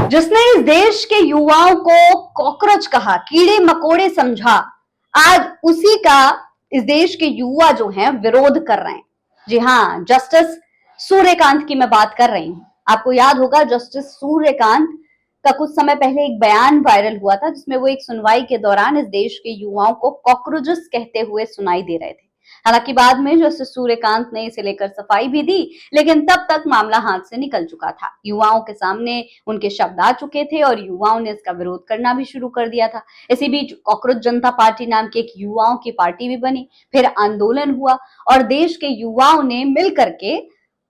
जिसने इस देश के युवाओं को कॉकरोच कहा, कीड़े मकोड़े समझा, आज उसी का इस देश के युवा जो हैं विरोध कर रहे हैं। जी हाँ, जस्टिस सूर्यकांत की मैं बात कर रही हूं। आपको याद होगा जस्टिस सूर्यकांत का कुछ समय पहले एक बयान वायरल हुआ था जिसमें वो एक सुनवाई के दौरान इस देश के युवाओं को कॉकरोचेस कहते हुए सुनाई दे रहे थे। हालांकि बाद में जस्टिस सूर्यकांत ने इसे लेकर सफाई भी दी, लेकिन तब तक मामला हाथ से निकल चुका था। युवाओं के सामने उनके शब्द आ चुके थे और युवाओं ने इसका विरोध करना भी शुरू कर दिया था। इसी बीच कॉकरोच जनता पार्टी नाम की एक युवाओं की पार्टी भी बनी, फिर आंदोलन हुआ और देश के युवाओं ने मिलकर के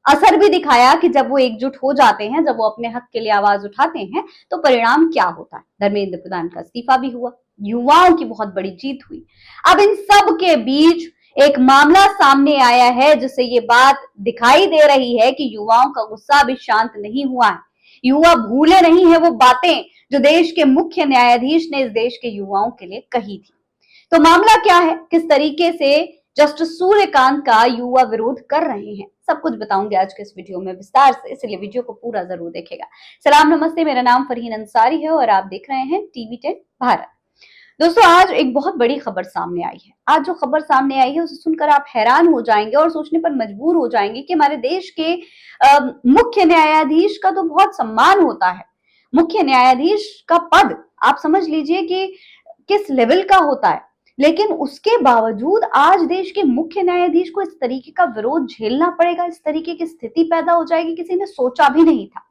असर भी दिखाया कि जब वो एकजुट हो जाते हैं, जब वो अपने हक के लिए आवाज उठाते हैं, तो परिणाम क्या होता है। धर्मेंद्र प्रधान का इस्तीफा भी हुआ, युवाओं की बहुत बड़ी जीत हुई। अब इन सब के बीच एक मामला सामने आया है जिससे ये बात दिखाई दे रही है कि युवाओं का गुस्सा अभी शांत नहीं हुआ है। युवा भूले नहीं है वो बातें जो देश के मुख्य न्यायाधीश ने इस देश के युवाओं के लिए कही थी। तो मामला क्या है, किस तरीके से जस्टिस सूर्यकांत का युवा विरोध कर रहे हैं, सब कुछ बताऊंगी आज के इस वीडियो में विस्तार से, इसलिए वीडियो को पूरा जरूर देखेगा। सलाम नमस्ते, मेरा नाम फरहीन अंसारी है और आप देख रहे हैं TV10 भारत। दोस्तों, आज एक बहुत बड़ी खबर सामने आई है। आज जो खबर सामने आई है उसे सुनकर आप हैरान हो जाएंगे और सोचने पर मजबूर हो जाएंगे कि हमारे देश के मुख्य न्यायाधीश का तो बहुत सम्मान होता है। मुख्य न्यायाधीश का पद आप समझ लीजिए कि किस लेवल का होता है, लेकिन उसके बावजूद आज देश के मुख्य न्यायाधीश को इस तरीके का विरोध झेलना पड़ेगा, इस तरीके की स्थिति पैदा हो जाएगी, किसी ने सोचा भी नहीं था।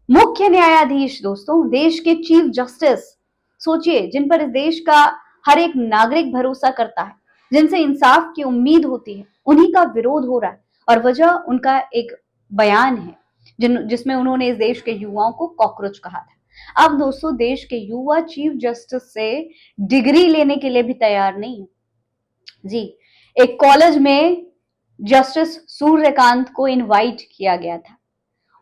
मुख्य न्यायाधीश दोस्तों, देश के चीफ जस्टिस, सोचिए, जिन पर इस देश का हर एक नागरिक भरोसा करता है, जिनसे इंसाफ की उम्मीद होती है, उन्हीं का विरोध हो रहा है। और वजह उनका एक बयान है जिसमें उन्होंने इस देश के युवाओं को कॉकरोच कहा था। अब दोस्तों, देश के युवा चीफ जस्टिस से डिग्री लेने के लिए भी तैयार नहीं है। जी, एक कॉलेज में जस्टिस सूर्यकांत को इनवाइट किया गया था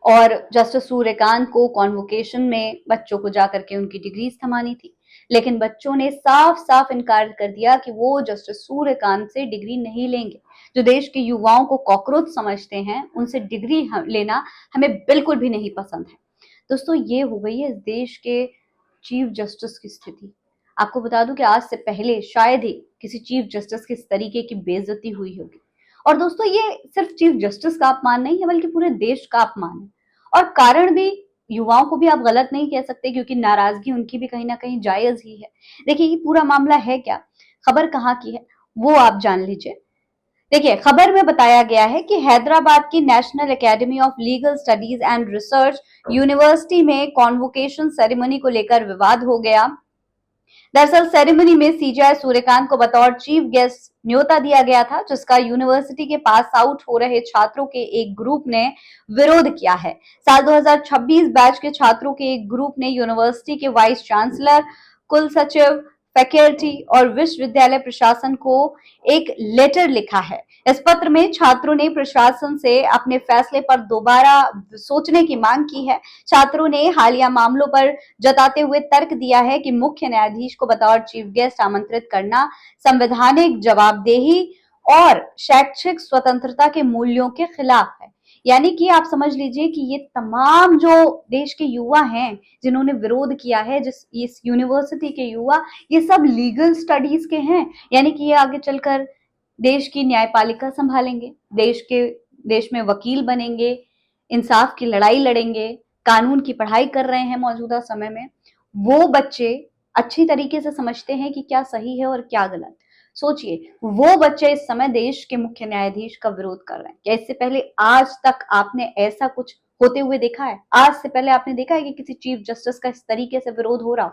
और जस्टिस सूर्यकांत को कॉन्वोकेशन में बच्चों को जाकर के उनकी डिग्रीज थमानी थी, लेकिन बच्चों ने साफ साफ इनकार कर दिया कि वो जस्टिस सूर्यकांत से डिग्री नहीं लेंगे। जो देश के युवाओं को कॉकरोच समझते हैं, उनसे डिग्री लेना हमें बिल्कुल भी नहीं पसंद है। दोस्तों, ये हो गई है इस देश के चीफ जस्टिस की स्थिति। आपको बता दूं कि आज से पहले शायद ही किसी चीफ जस्टिस की इस तरीके की बेइज्जती हुई होगी। और दोस्तों, ये सिर्फ चीफ जस्टिस का अपमान नहीं है, बल्कि पूरे देश का अपमान है। और कारण भी, युवाओं को भी आप गलत नहीं कह सकते क्योंकि नाराजगी उनकी भी कहीं ना कहीं जायज ही है। देखिए, ये पूरा मामला है क्या, खबर कहाँ की है, वो आप जान लीजिए। देखिए, खबर में बताया गया है कि हैदराबाद की national academy of legal studies and research university में कॉन्वोकेशन सेरेमनी को लेकर विवाद हो गया। दरअसल सेरेमनी में CJI सूर्यकांत को बतौर चीफ गेस्ट न्योता दिया गया था, जिसका यूनिवर्सिटी के पास आउट हो रहे छात्रों के एक ग्रुप ने विरोध किया है। साल 2026 बैच के छात्रों के एक ग्रुप ने यूनिवर्सिटी के वाइस चांसलर, कुल सचिव, फैकल्टी और विश्वविद्यालय प्रशासन को एक लेटर लिखा है। इस पत्र में छात्रों ने प्रशासन से अपने फैसले पर दोबारा सोचने की मांग की है। छात्रों ने हालिया मामलों पर जताते हुए तर्क दिया है कि मुख्य न्यायाधीश को बतौर चीफ गेस्ट आमंत्रित करना संवैधानिक जवाबदेही और शैक्षिक स्वतंत्रता के मूल्यों के खिलाफ है। यानी कि आप समझ लीजिए कि ये तमाम जो देश के युवा हैं जिन्होंने विरोध किया है, इस यूनिवर्सिटी के युवा, ये सब लीगल स्टडीज के हैं। यानी कि ये आगे चलकर देश की न्यायपालिका संभालेंगे, देश में वकील बनेंगे, इंसाफ की लड़ाई लड़ेंगे, कानून की पढ़ाई कर रहे हैं मौजूदा समय में। वो बच्चे अच्छी तरीके से समझते हैं कि क्या सही है और क्या गलत। सोचिए, वो बच्चे इस समय देश के मुख्य न्यायाधीश का विरोध कर रहे हैं। क्या इससे पहले आज तक आपने ऐसा कुछ होते हुए देखा है? आज से पहले आपने देखा है कि किसी चीफ जस्टिस का इस तरीके से विरोध हो रहा हो?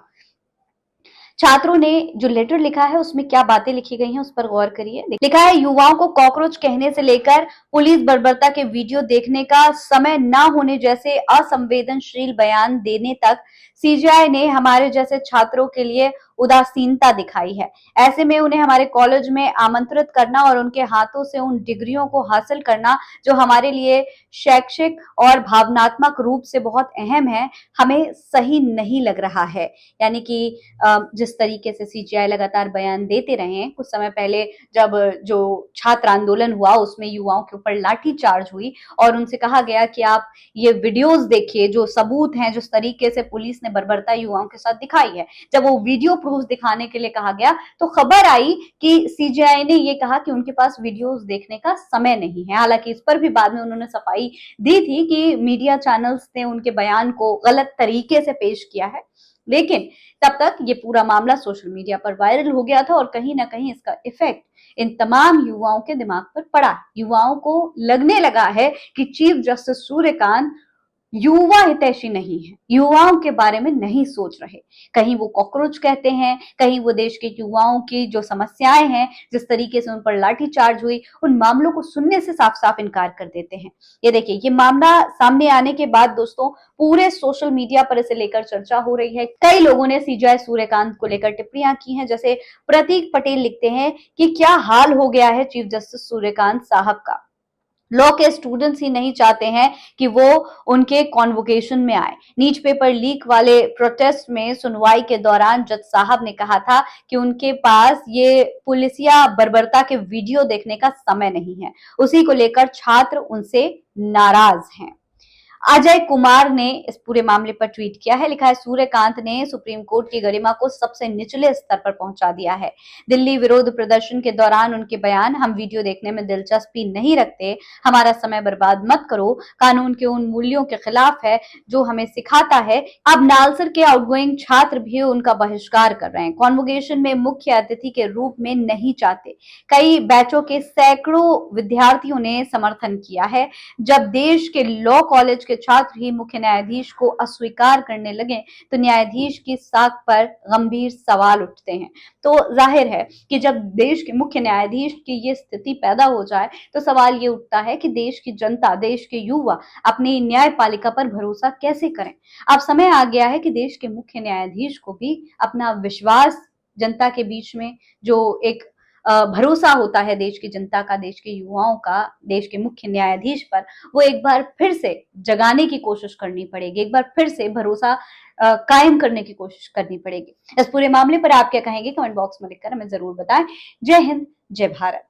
छात्रों ने जो लेटर लिखा है उसमें क्या बातें लिखी गई हैं उस पर गौर करिए। लिखा है, युवाओं को कॉकरोच कहने से लेकर पुलिस बर्बरता के वीडियो देखने का समय न होने जैसे असंवेदनशील बयान देने तक CJI ने हमारे जैसे छात्रों के लिए उदासीनता दिखाई है। ऐसे में उन्हें हमारे कॉलेज में आमंत्रित करना और उनके हाथों से उन डिग्रियों को हासिल करना जो हमारे लिए शैक्षिक और भावनात्मक रूप से बहुत अहम है, हमें सही नहीं लग रहा है। यानी कि जिस तरीके से सीजीआई लगातार बयान देते रहे हैं, कुछ समय पहले जब जो छात्र आंदोलन हुआ उसमें युवाओं के ऊपर लाठीचार्ज हुई और उनसे कहा गया कि आप ये वीडियोस देखिए जो सबूत हैं, जिस तरीके से पुलिस ने बर्बरता युवाओं के साथ दिखाई है। जब वो वीडियो प्रूफ दिखाने के लिए कहा गया तो खबर आई कि सीजीआई ने ये कहा कि उनके पास वीडियोस देखने का समय नहीं है। हालांकि इस पर भी बाद में उन्होंने सफाई दी थी कि मीडिया चैनल्स ने उनके बयान को गलत तरीके से पेश किया है, लेकिन तब तक ये पूरा मामला सोशल मीडिया पर वायरल हो गया था और कहीं ना कहीं इसका इफेक्ट इन तमाम युवाओं के दिमाग पर पड़ा। युवाओं को लगने लगा है कि चीफ जस्टिस सूर्यकांत युवा हितैषी नहीं है, युवाओं के बारे में नहीं सोच रहे। कहीं वो कॉकरोच कहते हैं, कहीं वो देश के युवाओं की जो समस्याएं हैं, जिस तरीके से उन पर लाठीचार्ज हुई, उन मामलों को सुनने से साफ साफ इनकार कर देते हैं। ये देखिए, ये मामला सामने आने के बाद दोस्तों पूरे सोशल मीडिया पर इसे लेकर चर्चा हो रही है। कई लोगों ने सीजीआई सूर्यकांत को लेकर टिप्पणियां की हैं। जैसे प्रतीक पटेल लिखते हैं कि क्या हाल हो गया है चीफ जस्टिस सूर्यकांत साहब का। लॉ के स्टूडेंट्स ही नहीं चाहते हैं कि वो उनके कॉन्वोकेशन में आए। नीट पेपर लीक वाले प्रोटेस्ट में सुनवाई के दौरान जज साहब ने कहा था कि उनके पास ये पुलिसिया बर्बरता के वीडियो देखने का समय नहीं है। उसी को लेकर छात्र उनसे नाराज हैं। अजय कुमार ने इस पूरे मामले पर ट्वीट किया है, लिखा है सूर्यकांत ने सुप्रीम कोर्ट की गरिमा को सबसे निचले स्तर पर पहुंचा दिया है। दिल्ली विरोध प्रदर्शन के दौरान उनके बयान, हम वीडियो देखने में दिलचस्पी नहीं रखते, हमारा समय बर्बाद मत करो, कानून के उन मूल्यों के खिलाफ है जो हमें सिखाता है। अब नालसर के आउटगोइंग छात्र भी उनका बहिष्कार कर रहे हैं, कॉन्वोकेशन में मुख्य अतिथि के रूप में नहीं चाहते। कई बैचों के सैकड़ों विद्यार्थियों ने समर्थन किया है। जब देश के लॉ कॉलेज के छात्र ही मुख्य न्यायाधीश को अस्वीकार करने लगे तो न्यायाधीश की साख पर गंभीर सवाल उठते हैं। तो जाहिर है कि जब देश के मुख्य न्यायाधीश की ये स्थिति पैदा हो जाए तो सवाल ये उठता है कि देश की जनता, देश के युवा अपनी न्यायपालिका पर भरोसा कैसे करें। अब समय आ गया है कि देश के मुख्य न्यायाधीश को भी अपना विश्वास जनता के बीच में, जो एक भरोसा होता है देश की जनता का, देश के युवाओं का, देश के मुख्य न्यायाधीश पर, वो एक बार फिर से जगाने की कोशिश करनी पड़ेगी, एक बार फिर से भरोसा कायम करने की कोशिश करनी पड़ेगी। इस पूरे मामले पर आप क्या कहेंगे, कमेंट बॉक्स में लिखकर हमें जरूर बताएं। जय हिंद, जय भारत।